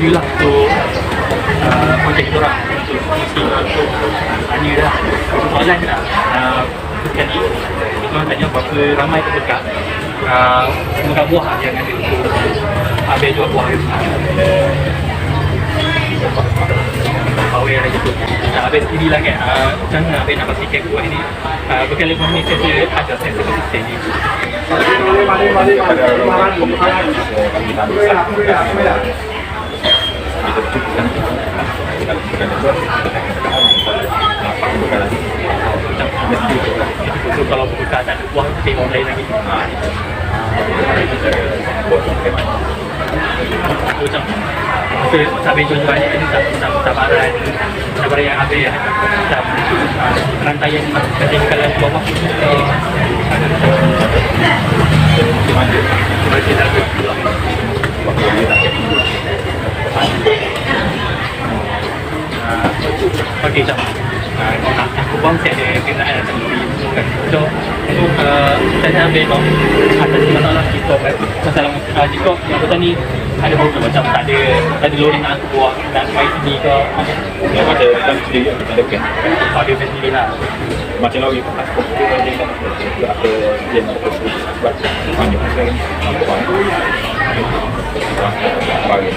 interview lah untuk projek korang untuk tanya dah soalan dah sekali korang tanya berapa ramai peserta pemegang buah yang ada untuk habis jual buah itu awal lagi tu habis sendiri lah kan macam mana habis nak pastikan buah ini berkali buah ni saya ada sensor konsisten ni so kalau buka tak ada buah tengok lain lagi macam sampai jual-jual ni sabaran yang habis ya macam rantaian macam kalau bawah okey jom aku bang saya ada kenaan kan so saya ambil tu atas masalah kita masalah jika yang betul ni ada problem macam tak ada loading nak aku buat nak main sini ke yang ada dalam sendiri ada kan ada sendiri lah macam lagi aku ada dia nak buat banyak sekali bagi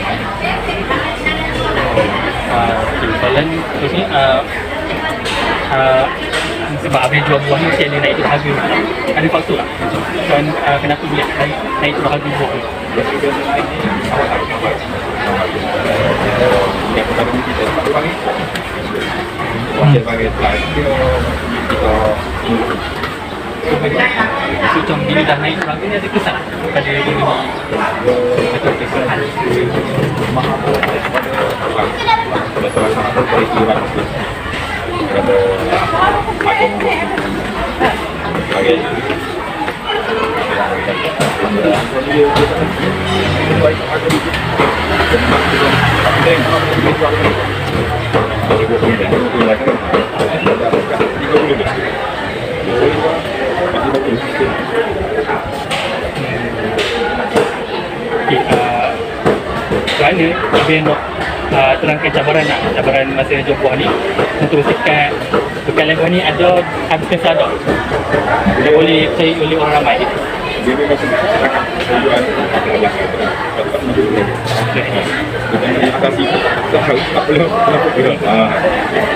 soalan terus ni sebab habis jual buah ni saya naik turun harga ada faktor tak? Dan kenapa boleh naik turun harga buah ni? yang pertama ni kita tak bagi kita bagi so macam bila dah naik turun harga ni ada kesan pada pembeli atau kesan mahal pada salah satu peristiwa kata agung bagi kerana lebih nak terangkan cabaran masa jual buah ni untuk pastikan bekalan buah ni ada habiskan sadar dia boleh percaya oleh orang ramai dia memang masyarakat tujuan atasi tak perlu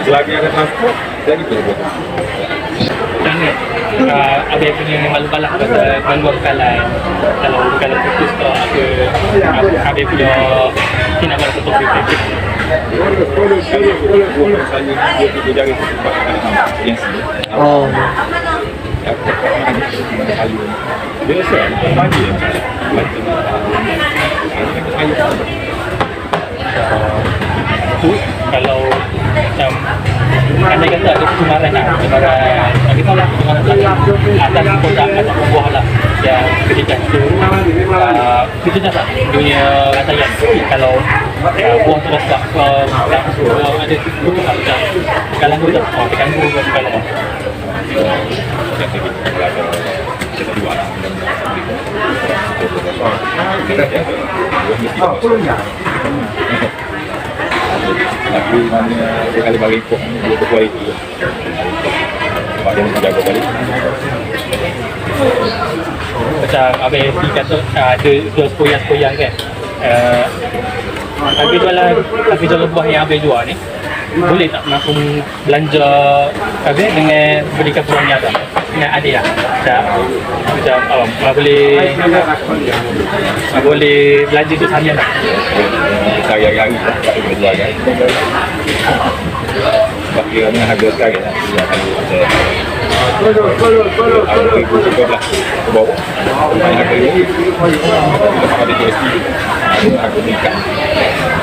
selagi ada transport jadi perlu jangan ada yang punya malu-malah pasal gangguan bekalan kalau bekalan putus ke apa ada punya tidak ada betul prinsip oh biasa pagi kalau macam andai kata ada kecemaran kita lah atas produk atau buah lah yang ketika itu kita tak dunia rantaian kalau buah tu dah sebab ada tutup lah macam kalau tu dah terganggu ke kalau kita jual tapi mana sekali bagi import dia berkualiti sebab dia mesti jaga balik macam Abang F kata ada jual sepoyang-sepoyang kan habis jualan buah yang Abang jual ni boleh tak langsung belanja Abang dengan berikan peluangnya tak? Dengan adik lah macam boleh belanja tu harian tak? hari-hari tak boleh jual kan sebab dia ni harga sekali lah dia akan harga RM13 ke bawah main harga ni lepas ada GST ada harga meningkat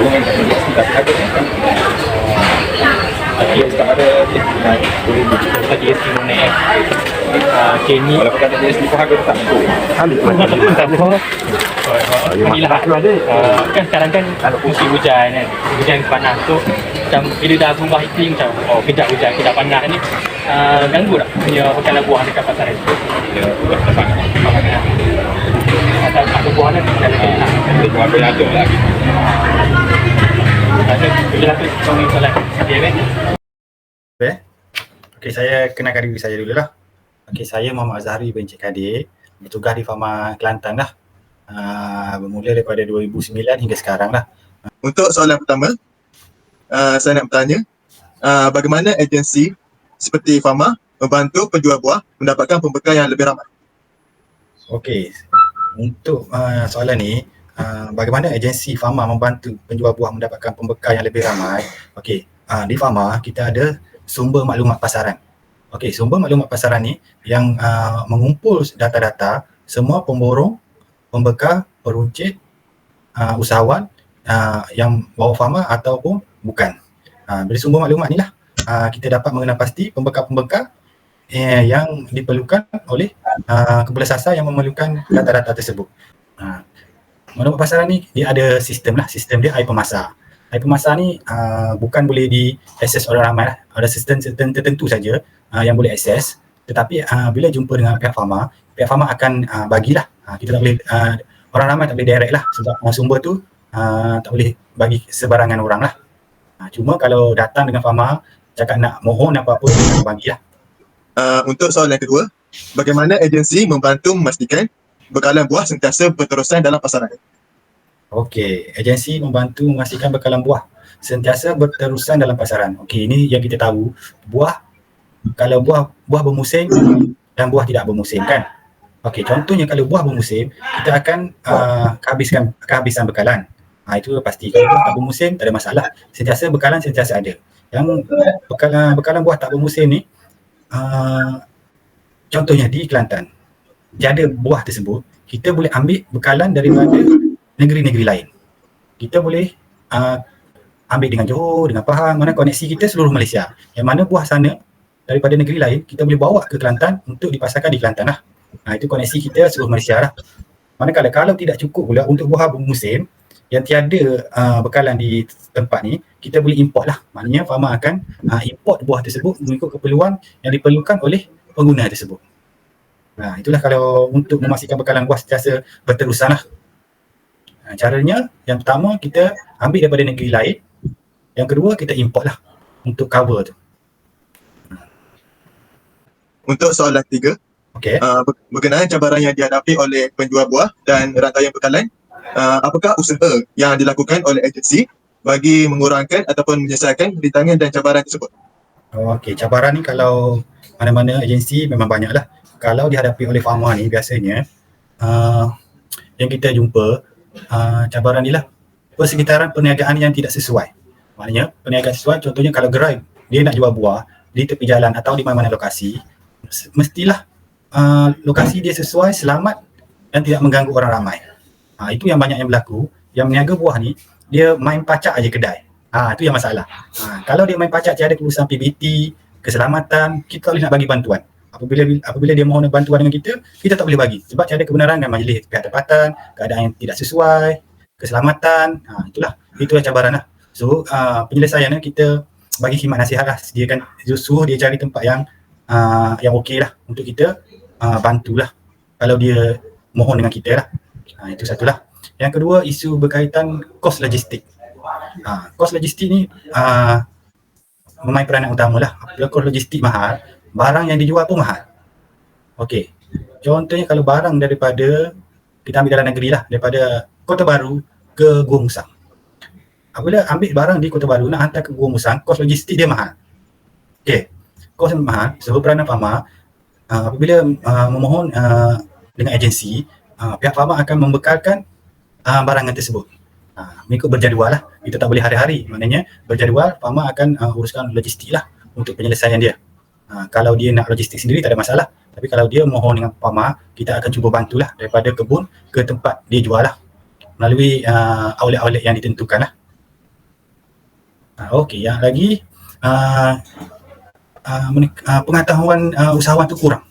bukan GST tapi harga meningkat tak ada GST naik boleh GST naik kini walaupun tak ada GST pun harga tetap inilah kan sekarang kan musim hujan kan hujan panas tu macam bila dah berubah iklim macam kejap hujan kejap panas ni ganggu tak punya bekalan buah dekat pasaran atau buah ni ada buah ada lagi Itu bila tu kami soalan dia kan. Okey, saya kenalkan diri saya dulu lah. Okey, saya Muhammad Azhari bin Encik Kadir, bertugas di Fama Kelantan lah. Bermula daripada 2009 hingga sekarang lah. Untuk soalan pertama, saya nak bertanya, bagaimana agensi seperti Fama membantu penjual buah mendapatkan pembekal yang lebih ramai? Okey, untuk soalan ni, bagaimana agensi Fama membantu penjual buah mendapatkan pembekal yang lebih ramai? Okey, di Fama kita ada sumber maklumat pasaran. Okey, sumber maklumat pasaran ni yang mengumpul data-data semua pemborong, pembekal, peruncit, usahawan yang bawa Fama ataupun bukan. Dari sumber maklumat ni lah kita dapat mengenal pasti pembekal-pembekal yang diperlukan oleh kumpulan sasar yang memerlukan data-data tersebut. Maklumat pasaran ni dia ada sistem lah, sistem dia air pemasar. Air pemasar ni bukan boleh diakses oleh ramai lah, ada sistem tertentu saja yang boleh akses. Tetapi bila jumpa dengan pihak Fama akan bagilah. Kita tak boleh, orang ramai tak boleh direct lah sebab sumber tu tak boleh bagi sebarangan orang lah. Cuma kalau datang dengan Fama, cakap nak mohon apa-apa, kita bagilah. Untuk soalan yang kedua, bagaimana agensi membantu memastikan bekalan buah sentiasa berterusan dalam pasaran? Okey, agensi membantu memastikan bekalan buah sentiasa berterusan dalam pasaran. Okey, ini yang kita tahu, buah, kalau buah bermusim dan buah tidak bermusim kan. Okey, contohnya kalau buah bermusim, kita akan kehabisan bekalan. Itu pasti. Kalau buah tak bermusim, tak ada masalah. Bekalan sentiasa ada. Yang bekalan buah tak bermusim ni, contohnya di Kelantan, tiada buah tersebut, kita boleh ambil bekalan daripada negeri-negeri lain. Kita boleh ambil dengan Johor, dengan Pahang, mana koneksi kita seluruh Malaysia. Yang mana buah sana daripada negeri lain, kita boleh bawa ke Kelantan untuk dipasarkan di Kelantan lah. Itu koneksi kita seluruh Malaysia lah. Manakala kalau tidak cukup pula untuk buah bermusim, yang tiada bekalan di tempat ni, kita boleh import lah. Maknanya Fama akan import buah tersebut mengikut keperluan yang diperlukan oleh pengguna tersebut. Itulah kalau untuk memastikan bekalan buah sentiasa berterusan lah. Caranya, yang pertama kita ambil daripada negeri lain, yang kedua kita import lah untuk cover tu. Untuk soalan ketiga, Okey. berkenaan cabaran yang dihadapi oleh penjual buah dan rantaian bekalan, apakah usaha yang dilakukan oleh agensi bagi mengurangkan ataupun menyelesaikan rintangan dan cabaran tersebut? Okey, cabaran ni kalau mana-mana agensi memang banyak lah. Kalau dihadapi oleh Fama ni biasanya yang kita jumpa cabaran ni lah persekitaran perniagaan yang tidak sesuai. Maknanya perniagaan sesuai, contohnya kalau gerai dia nak jual buah di tepi jalan atau di mana-mana lokasi, mestilah lokasi dia sesuai, selamat dan tidak mengganggu orang ramai. Itu yang banyak yang berlaku. Yang meniaga buah ni dia main pacak aja kedai. Itu yang masalah. Kalau dia main pacak tiada urusan PBT, keselamatan, kita tak boleh nak bagi bantuan. Apabila dia mohon bantuan dengan kita tak boleh bagi sebab tiada kebenaran dengan majlis pihak tempatan, keadaan yang tidak sesuai, keselamatan. Itulah cabaran lah. So penyelesaiannya kita bagi khidmat nasihat lah, sediakan, suruh dia cari tempat yang okey lah untuk kita bantulah kalau dia mohon dengan kita lah. Itu satulah. Yang kedua, isu berkaitan kos logistik. Kos logistik ni memain peranan utama lah. Apabila kos logistik mahal, barang yang dijual pun mahal. Okey, contohnya kalau barang daripada, kita ambil dalam negeri lah, daripada Kota Baru ke Gua Musang. Apabila ambil barang di Kota Baru nak hantar ke Gua Musang, kos logistik dia mahal. Okey, kos mahal. So peranan Fama apabila memohon dengan agensi, pihak Fama akan membekalkan barangan tersebut. Mengikut berjadual lah. Kita tak boleh hari-hari. Maknanya berjadual, Fama akan uruskan logistik lah untuk penyelesaian dia. Kalau dia nak logistik sendiri tak ada masalah. Tapi kalau dia mohon dengan Fama, kita akan cuba bantulah daripada kebun ke tempat dia jual lah, melalui outlet-outlet yang ditentukan lah. Okey, yang lagi pengetahuan usahawan tu kurang.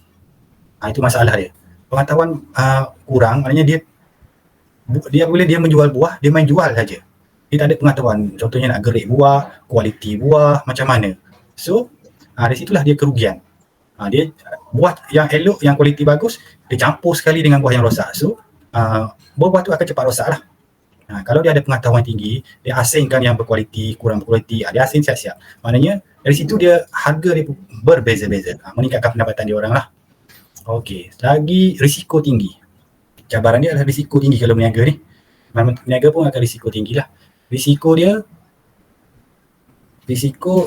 Itu masalah dia. Pengetahuan kurang, maknanya dia boleh dia menjual buah, dia main jual saja. Dia tak ada pengetahuan, contohnya nak gerik buah, kualiti buah macam mana. So dari situlah dia kerugian. Dia buah yang elok, yang kualiti bagus, dia campur sekali dengan buah yang rosak. So buah-buah tu akan cepat rosak lah. Kalau dia ada pengetahuan tinggi, dia asingkan yang berkualiti, kurang berkualiti, dia asing siap-siap. Maknanya dari situ dia harga dia berbeza-beza, meningkatkan pendapatan dia orang lah. Okey, lagi risiko tinggi. Cabaran dia adalah risiko tinggi kalau berniaga ni. Berniaga pun akan risiko tinggi lah. Risiko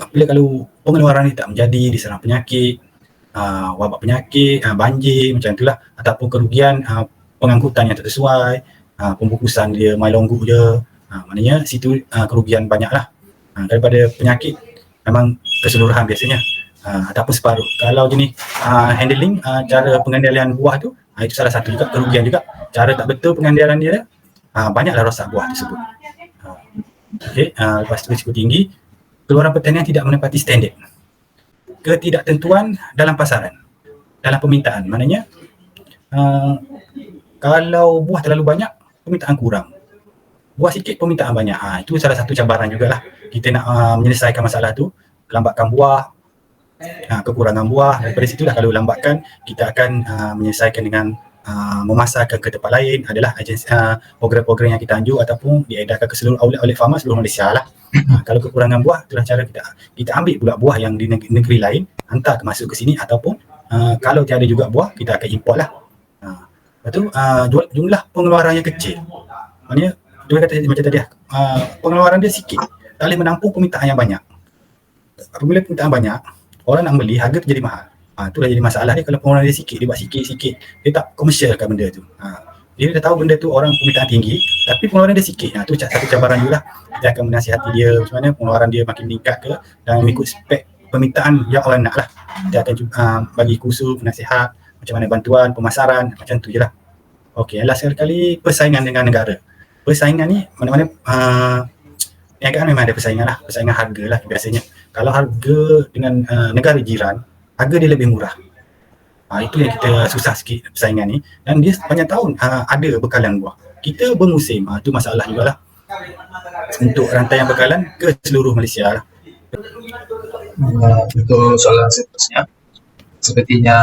bila kalau pengeluaran ni tak menjadi, diserang penyakit, wabak penyakit, banjir macam itulah, ataupun kerugian pengangkutan yang tak sesuai, pembukusan dia main longguk je, maknanya situ kerugian banyak lah. Daripada penyakit memang keseluruhan biasanya, ataupun separuh. Kalau jenis handling, cara pengendalian buah tu, itu salah satu juga kerugian juga. Cara tak betul pengendalian dia, banyaklah rosak buah tersebut. Okey, lepas tu risiko tinggi, keluaran pertanian tidak menepati standard. Ketidaktentuan dalam pasaran, dalam permintaan, maknanya kalau buah terlalu banyak, permintaan kurang. Buah sikit, permintaan banyak. Itu salah satu cabaran jugalah. Kita nak menyelesaikan masalah tu, lambatkan buah, kekurangan buah. Daripada situlah kalau lambatkan, kita akan menyelesaikan dengan memasarkan ke tempat lain, adalah agensi, program-program yang kita anjuk ataupun diedarkan ke seluruh outlet farma seluruh Malaysia lah. Kalau kekurangan buah, itulah cara kita ambil pula buah yang di negeri lain, hantar masuk ke sini, ataupun kalau tiada juga buah, kita akan import lah. Lepas tu jumlah pengeluaran yang kecil, maknanya dia kata macam tadi, pengeluaran dia sikit, tak boleh menampung permintaan yang banyak. Apabila permintaan banyak, orang nak beli, harga tu jadi mahal. Itulah jadi masalah dia. Kalau pengeluaran dia sikit, dia buat sikit-sikit, dia tak komersialkan benda tu. Dia dah tahu benda tu orang permintaan tinggi, tapi pengeluaran dia sikit. Itu satu cabaran juga lah. Kita akan menasihati dia macam mana pengeluaran dia makin meningkat ke, dan mengikut spek permintaan yang orang nak lah. Kita akan bagi kursus, penasihat, macam mana bantuan, pemasaran, macam tu je lah. Okey, last sekali persaingan dengan negara. Persaingan ni mana-mana perniagaan memang ada persaingan lah, persaingan harga lah biasanya. Kalau harga dengan negara jiran, harga dia lebih murah. Itu yang kita susah sikit persaingan ni, dan dia sepanjang tahun ada bekalan buah. Kita bermusim, itu masalah jugalah untuk rantaian bekalan ke seluruh Malaysia lah. Untuk soalan seterusnya, sepertinya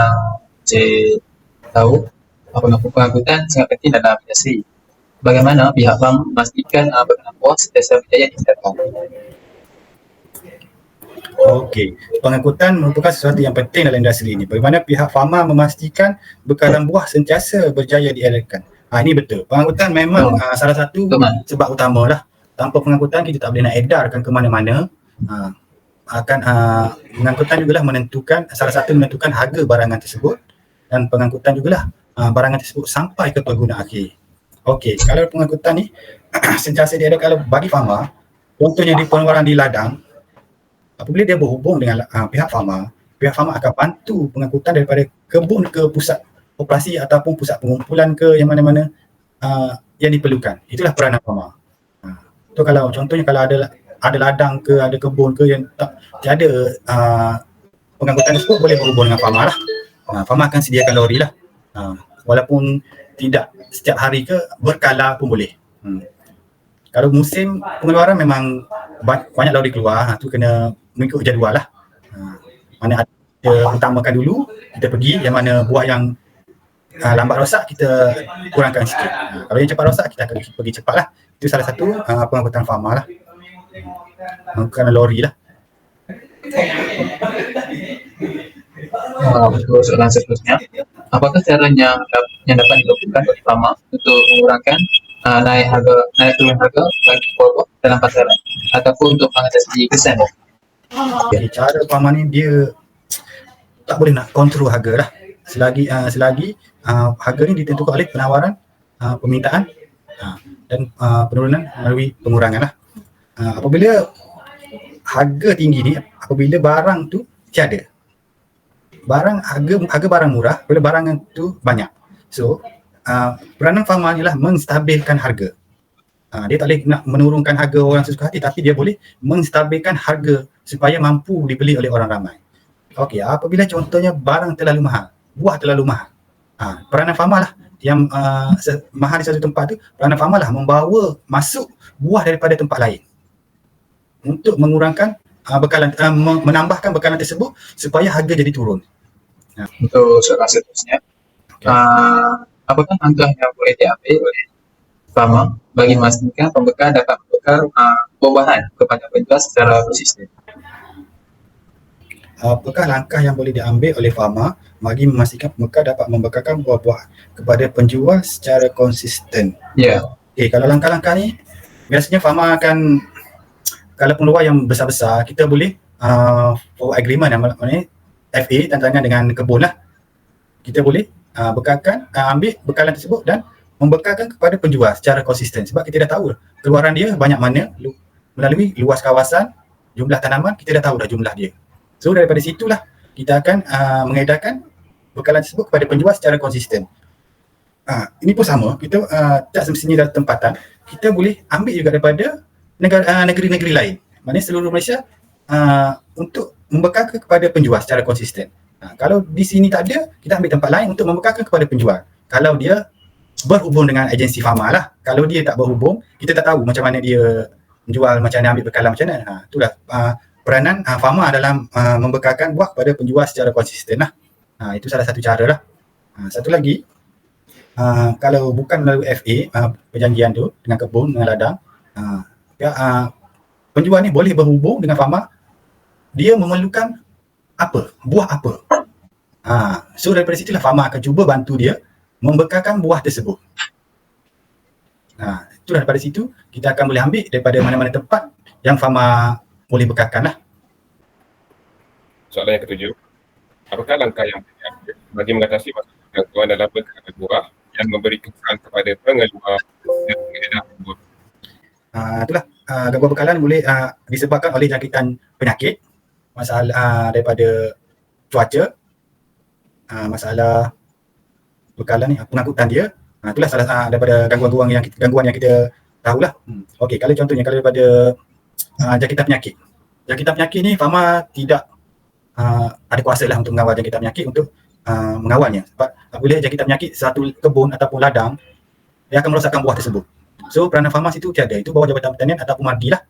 Cik tahu pengampun pengangkutan sangat penting dalam aplikasi. Bagaimana pihak bank memastikan bekalan buah sentiasa berjaya di datang? Okey, pengangkutan merupakan sesuatu yang penting dalam industri ini. Bagaimana pihak farma memastikan bekalan buah sentiasa berjaya diedarkan. Ini betul. Pengangkutan memang salah satu sebab utama lah. Tanpa pengangkutan kita tak boleh nak edarkan ke mana-mana. Pengangkutan jugalah menentukan, salah satu menentukan harga barangan tersebut, dan pengangkutan jugalah barangan tersebut sampai ke pengguna akhir. Okey, kalau pengangkutan ni sentiasa diedarkan, kalau bagi farma, contohnya di pengeluaran di ladang, apabila dia berhubung dengan pihak farma akan bantu pengangkutan daripada kebun ke pusat operasi ataupun pusat pengumpulan ke yang mana-mana yang diperlukan. Itulah peranan farma. So kalau contohnya kalau ada ladang ke, ada kebun ke yang tiada pengangkutan tersebut, boleh berhubung dengan farma lah. Farma akan sediakan lori lah. Walaupun tidak setiap hari ke, berkala pun boleh. Kalau musim pengeluaran memang banyak lori keluar, tu kena mengikut jadual lah. Mana ada utamakan dulu, kita pergi yang mana buah yang lambat rosak kita kurangkan sikit. Kalau yang cepat rosak kita akan pergi cepat lah. Itu salah satu pengangkutan farma lah, menggunakan lori lah. Untuk soalan seterusnya, apakah caranya yang dapat dilakukan oleh farma untuk mengurangkan naik turun harga bagi buah-buah dalam pasaran ataupun untuk mengatasi kesan? Jadi cara farma ni dia tak boleh nak kontrol harga lah. Selagi harga ni ditentukan oleh penawaran, permintaan dan penurunan melalui pengurangan lah. Apabila harga tinggi ni, apabila barang tu tiada, harga barang murah, bila barang tu banyak. So peranan farma ni lah menstabilkan harga. Dia tak boleh nak menurunkan harga orang sesuka hati, tapi dia boleh menstabilkan harga supaya mampu dibeli oleh orang ramai. Okey, apabila contohnya barang terlalu mahal, buah terlalu mahal, peranan farma lah yang mahal di satu tempat tu, peranan farma lah membawa masuk buah daripada tempat lain untuk mengurangkan bekalan, menambahkan bekalan tersebut supaya harga jadi turun. Untuk soalan seterusnya, apakah langkah yang boleh diambil oleh Fama bagi memastikan pembekal dapat membekal buah-buahan kepada penjual secara konsisten. Apakah langkah yang boleh diambil oleh Fama bagi memastikan pembekal dapat membekalkan buah-buah kepada penjual secara konsisten? Ya, Okey, kalau langkah-langkah ni biasanya Fama akan, kalau pengeluar yang besar-besar, kita boleh forward agreement, maknanya FA tantangan dengan kebun lah. Kita boleh bekalkan, ambil bekalan tersebut dan membekalkan kepada penjual secara konsisten, sebab kita dah tahu keluaran dia banyak mana melalui luas kawasan, jumlah tanaman kita dah tahu dah jumlah dia. So daripada situlah kita akan mengedarkan bekalan tersebut kepada penjual secara konsisten. Ini pun sama, kita tak semestinya dalam tempatan, kita boleh ambil juga daripada negeri-negeri lain, maknanya seluruh Malaysia, untuk membekalkan kepada penjual secara konsisten. Kalau di sini tak ada, kita ambil tempat lain untuk membekalkan kepada penjual. Kalau dia berhubung dengan agensi Fama lah. Kalau dia tak berhubung, kita tak tahu macam mana dia menjual, macam mana ambil bekalan macam mana. Itulah peranan Fama dalam membekalkan buah kepada penjual secara konsisten lah. Itu salah satu cara lah. Satu lagi, kalau bukan melalui FA, perjanjian tu dengan kebun, dengan ladang, penjual ni boleh berhubung dengan Fama, dia memerlukan apa, buah apa. So daripada situlah Fama akan cuba bantu dia membekalkan buah tersebut. Itulah daripada situ kita akan boleh ambil daripada mana-mana tempat yang Fama boleh bekalkan lah. Soalan yang ketujuh, apakah langkah yang diambil bagi mengatasi masalah gangguan dalam bekalan buah yang memberi kesan kepada pengeluar dan pengedar buah? Itulah, gangguan bekalan boleh disebabkan oleh jangkitan penyakit, masalah daripada cuaca, masalah bekalan ni, pengangkutan dia. Itulah salah daripada gangguan yang kita tahulah. Okey, kalau contohnya kalau daripada jangkitan penyakit. Jangkitan penyakit ni Fama tidak ada kuasa lah untuk mengawal jangkitan penyakit, untuk mengawalnya. Sebab apabila jangkitan penyakit satu kebun ataupun ladang, dia akan merosakkan buah tersebut. So peranan Fama situ tiada, itu bawah Jabatan Pertanian ataupun Mardi lah.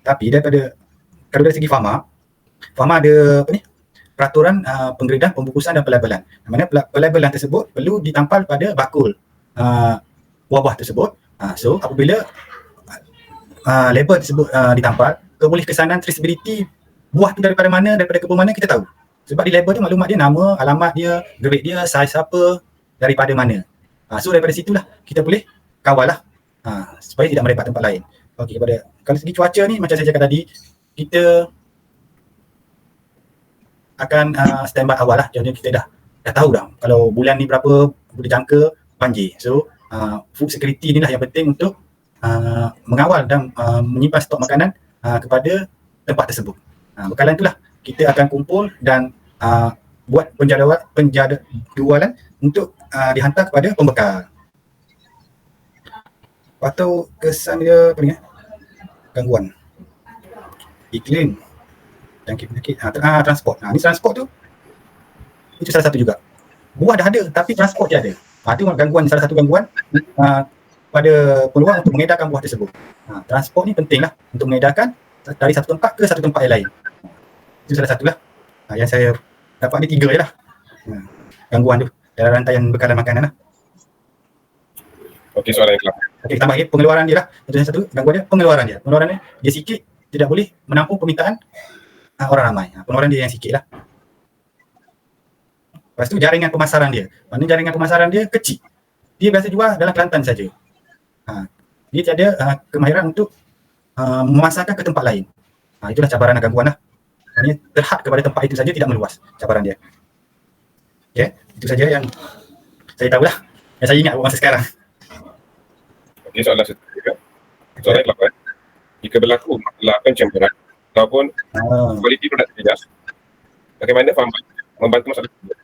Tapi kalau dari segi Fama ada peraturan penggredahan, pembungkusan dan pelabelan. Mana pelabelan tersebut perlu ditampal pada bakul buah-buah tersebut. So apabila label tersebut ditampal, keboleh kesanan traceability buah tu daripada mana, daripada kebun mana kita tahu. Sebab di label tu maklumat dia, nama, alamat dia, grade dia, saiz apa, daripada mana. So daripada situlah kita boleh kawal lah, supaya tidak merepot tempat lain. Okey, kalau segi cuaca ni macam saya cakap tadi, kita akan standby awal lah. Contohnya kita dah tahu dah kalau bulan ni berapa boleh jangka banjir. So food security ni lah yang penting untuk mengawal dan menyimpan stok makanan kepada tempat tersebut. Bekalan itulah kita akan kumpul dan buat penjadualan untuk dihantar kepada pembekal. Patut kesan dia apa ni? Gangguan iklim, jangkit penyakit, transport. Ni transport tu, itu salah satu juga. Buah dah ada tapi transport dia ada. Itu gangguan, salah satu gangguan pada peluang untuk mengedarkan buah tersebut. Transport ni penting lah untuk mengedarkan dari satu tempat ke satu tempat yang lain. Itu salah satulah yang saya dapat ni 3 je lah gangguan tu dalam rantaian bekalan makanan lah. Okey, soalan yang ke-8. Okey, tambah lagi pengeluaran dia lah. Satu gangguan dia, pengeluaran dia sikit, tidak boleh menampung permintaan orang ramai. Pengeluaran dia yang sikit lah. Lepas tu jaringan pemasaran dia. Maknanya jaringan pemasaran dia kecil. Dia biasa jual dalam Kelantan saja. Dia tiada kemahiran untuk memasarkan ke tempat lain. Itulah cabaran dan gangguan lah. Maknanya terhad kepada tempat itu saja, tidak meluas cabaran dia. Okay, itu saja yang saya tahulah, yang saya ingat buat masa sekarang. Okey, soalan seterusnya. Soalan yang ke-8. Jika berlaku masalah pencemaran ataupun kualiti produk terjejas, bagaimana Fama membantu masalah tersebut?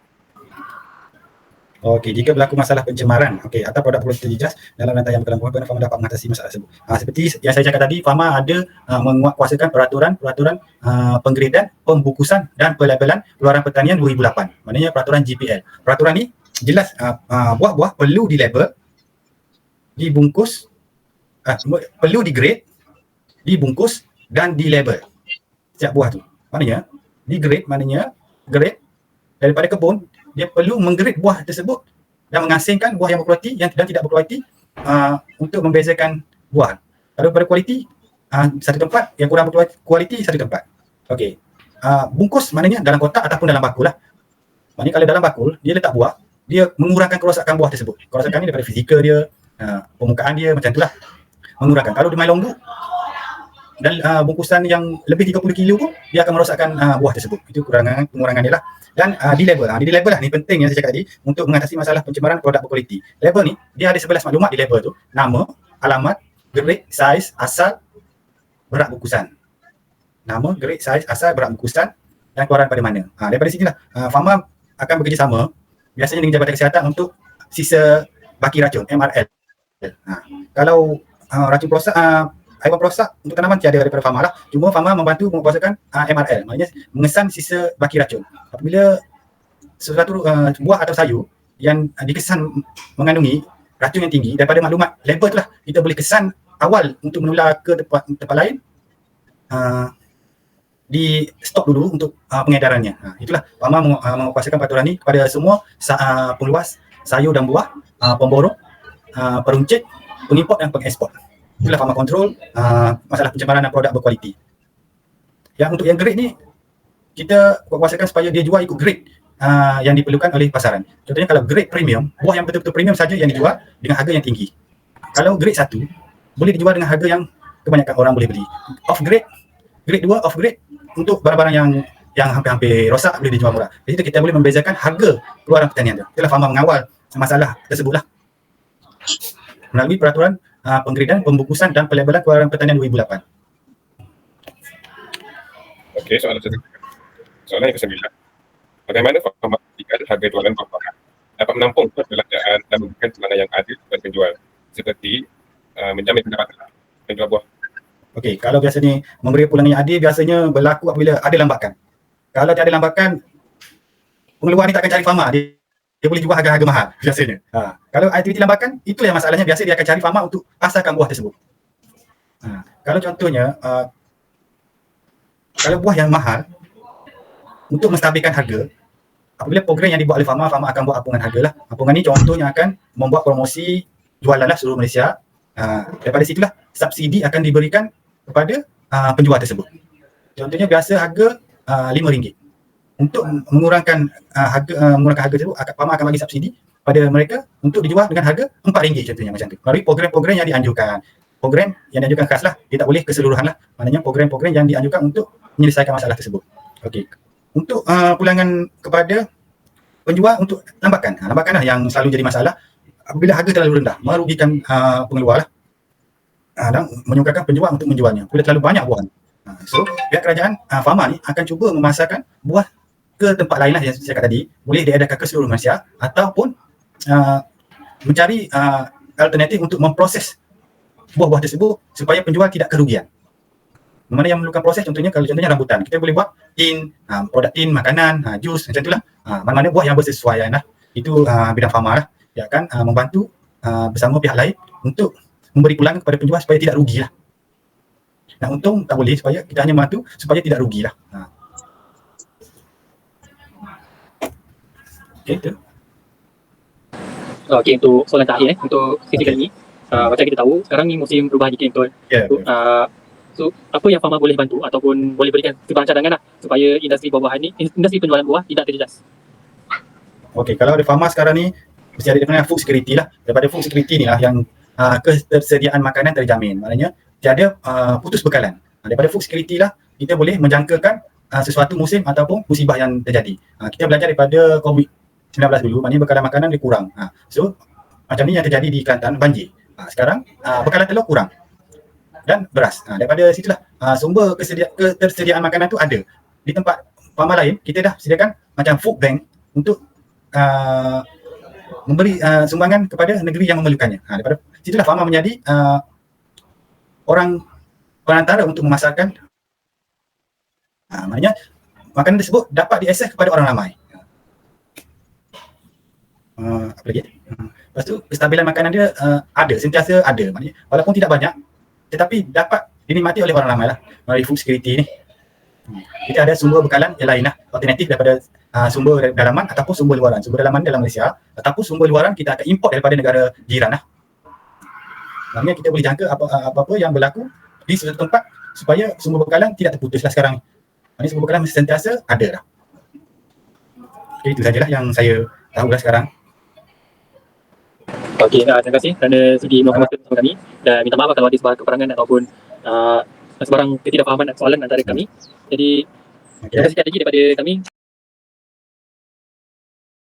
Okey, jika berlaku masalah pencemaran, atau produk kualiti terjejas dalam rantaian bekalan buah, Fama dapat mengatasi masalah tersebut. Seperti yang saya cakap tadi, Fama ada menguatkuasakan peraturan penggredahan, pembungkusan dan pelabelan Keluaran Pertanian 2008. Maknanya peraturan GPL. Peraturan ni jelas buah-buah perlu dilabel, dibungkus, perlu digrade, dibungkus dan dilabel setiap buah tu. Maknanya digrade, maknanya grade daripada kebun, dia perlu menggrade buah tersebut dan mengasingkan buah yang berkualiti dan tidak berkualiti untuk membezakan buah. Kalau pada kualiti, satu tempat, yang kurang berkualiti satu tempat. Okey. Bungkus maknanya dalam kotak ataupun dalam bakul lah. Maknanya kalau dalam bakul, dia letak buah, dia mengurangkan kerosakan buah tersebut. Kerosakan ni daripada fizikal dia, permukaan dia, macam itulah. Mengurangkan. Kalau dia main longbook dan bungkusan yang lebih 30 kilo pun, dia akan merosakkan buah tersebut. Itu pengurangan dia lah. Dan di label lah, ni penting yang saya cakap tadi untuk mengatasi masalah pencemaran produk berkualiti. Label ni, dia ada 11 maklumat di label tu. Nama, alamat, grade, saiz, asal, berat bungkusan. Nama, grade, saiz, asal, berat bungkusan dan keluaran pada mana. Daripada sinilah Pharma akan bekerjasama biasanya dengan Jabatan Kesihatan untuk sisa baki racun, MRL. Kalau racun perosak, haiwan perosak untuk tanaman tiada daripada Pharma lah. Cuma Pharma membantu mengupasakan MRL, maknanya mengesan sisa baki racun. Apabila sesuatu buah atau sayur yang dikesan mengandungi racun yang tinggi, daripada maklumat label tu lah kita boleh kesan awal untuk menular ke tempat lain, di stop dulu untuk pengedarannya. Itulah Pharma mengupasakan peraturan ni kepada semua pengeluas sayur dan buah, pemborong, peruncit, pengimport dan pengeksport. Itulah Pharma control masalah pencemaran produk berkualiti. Yang untuk yang grade ni, kita kuasakan supaya dia jual ikut grade yang diperlukan oleh pasaran. Contohnya kalau grade premium, buah yang betul-betul premium saja yang dijual dengan harga yang tinggi. Kalau grade 1, boleh dijual dengan harga yang kebanyakan orang boleh beli. Off grade, grade 2, off grade, untuk barang-barang yang hampir-hampir rosak boleh dijual murah. Jadi kita boleh membezakan harga keluaran pertanian tu. Itulah Pharma mengawal masalah tersebutlah melalui peraturan penggradean, pembungkusan dan pelabelan keluaran pertanian 2008. Okey, soalan yang ke-9. Bagaimana Pharma memastikan harga jualan buah-buahan dapat menampung perbelanjaan dan memberikan pelana yang adil kepada penjual, seperti menjamin pendapatan penjual buah? Okey, kalau biasa ni memberi pulangan yang adil biasanya berlaku apabila ada lambakan. Kalau tiada lambakan, pengeluar ni tak akan cari Pharma. Dia boleh jual harga-harga mahal biasanya. Kalau aktiviti lambakan, itulah yang masalahnya. Biasa dia akan cari Pharma untuk pasarkan buah tersebut. Kalau contohnya, kalau buah yang mahal, untuk menstabilkan harga, apabila program yang dibuat oleh Pharma akan buat apungan harga lah. Apungan ni contohnya akan membuat promosi jualan lah seluruh Malaysia. Daripada situlah subsidi akan diberikan kepada penjual tersebut. Contohnya biasa harga RM5. Untuk mengurangkan harga tersebut, Pharma akan bagi subsidi pada mereka untuk dijual dengan harga RM4 contohnya, macam tu. Melalui program-program yang dianjurkan. Program yang dianjurkan khas lah, dia tak boleh keseluruhan lah. Maknanya program-program yang dianjurkan untuk menyelesaikan masalah tersebut. Okey. Untuk pulangan kepada penjual untuk lambakan. Lambakan lah yang selalu jadi masalah. Apabila harga terlalu rendah, merugikan pengeluar lah. Dan menyukarkan penjual untuk menjualnya. Bila terlalu banyak buah. So, pihak kerajaan Pharma ni akan cuba memasarkan buah ke tempat lain lah yang saya kata tadi. Boleh diedarkan ke seluruh Malaysia ataupun mencari alternatif untuk memproses buah-buah tersebut supaya penjual tidak kerugian. Mana yang memerlukan proses, contohnya kalau contohnya rambutan, kita boleh buat tin, produk tin, makanan, jus, macam itulah. Mana-mana buah yang bersesuaian lah. Itu bidang Pharma lah. Dia akan membantu bersama pihak lain untuk memberi pulangan kepada penjual supaya tidak rugi lah. Nak untung tak boleh, supaya kita hanya membantu supaya tidak rugi lah. Okey, itu. Okey, untuk soalan terakhir untuk sesi kali ni, macam kita tahu sekarang ni musim perubahan iklim, betul? Ya. So, apa yang Pharma boleh bantu ataupun boleh berikan sebarang cadangan lah supaya industri buah-buahan ni, industri penjualan buah tidak terjejas? Okey, kalau ada Pharma sekarang ni mesti ada dengan food security lah. Daripada food security ni lah yang ketersediaan makanan terjamin. Maknanya tiada putus bekalan. Daripada food security lah kita boleh menjangkakan sesuatu musim ataupun musibah yang terjadi. Kita belajar daripada COVID-19 dulu, maknanya bekalan makanan dia kurang. So macam ni yang terjadi di Kelantan, banjir. Sekarang bekalan telur kurang dan beras. Daripada situlah sumber ketersediaan makanan tu ada. Di tempat Pharma lain kita dah sediakan macam food bank untuk memberi sumbangan kepada negeri yang memerlukannya. Daripada situlah Pharma menjadi orang perantara untuk memasarkan. Maknanya makanan tersebut dapat diakses kepada orang ramai. Apa lagi? Lepas tu kestabilan makanan dia ada, sentiasa ada. Maknanya walaupun tidak banyak tetapi dapat dinikmati oleh orang ramai lah melalui food security ni. Kita ada sumber bekalan yang lain lah, alternatif daripada sumber dalaman ataupun sumber luaran. Sumber dalaman dalam Malaysia ataupun sumber luaran kita akan import daripada negara jiran lah. Maknanya kita boleh jangka apa-apa yang berlaku di suatu tempat supaya sumber bekalan tidak terputuslah sekarang ni. Maknanya sumber bekalan masih sentiasa ada lah. Okay, itu sajalah yang saya tahu lah sekarang. Okey, terima kasih kerana sudi meluangkan masa bersama kami dan minta maaf kalau ada sebarang kekurangan ataupun sebarang ketidakfahaman soalan antara kami. Jadi terima kasih sekali lagi daripada kami.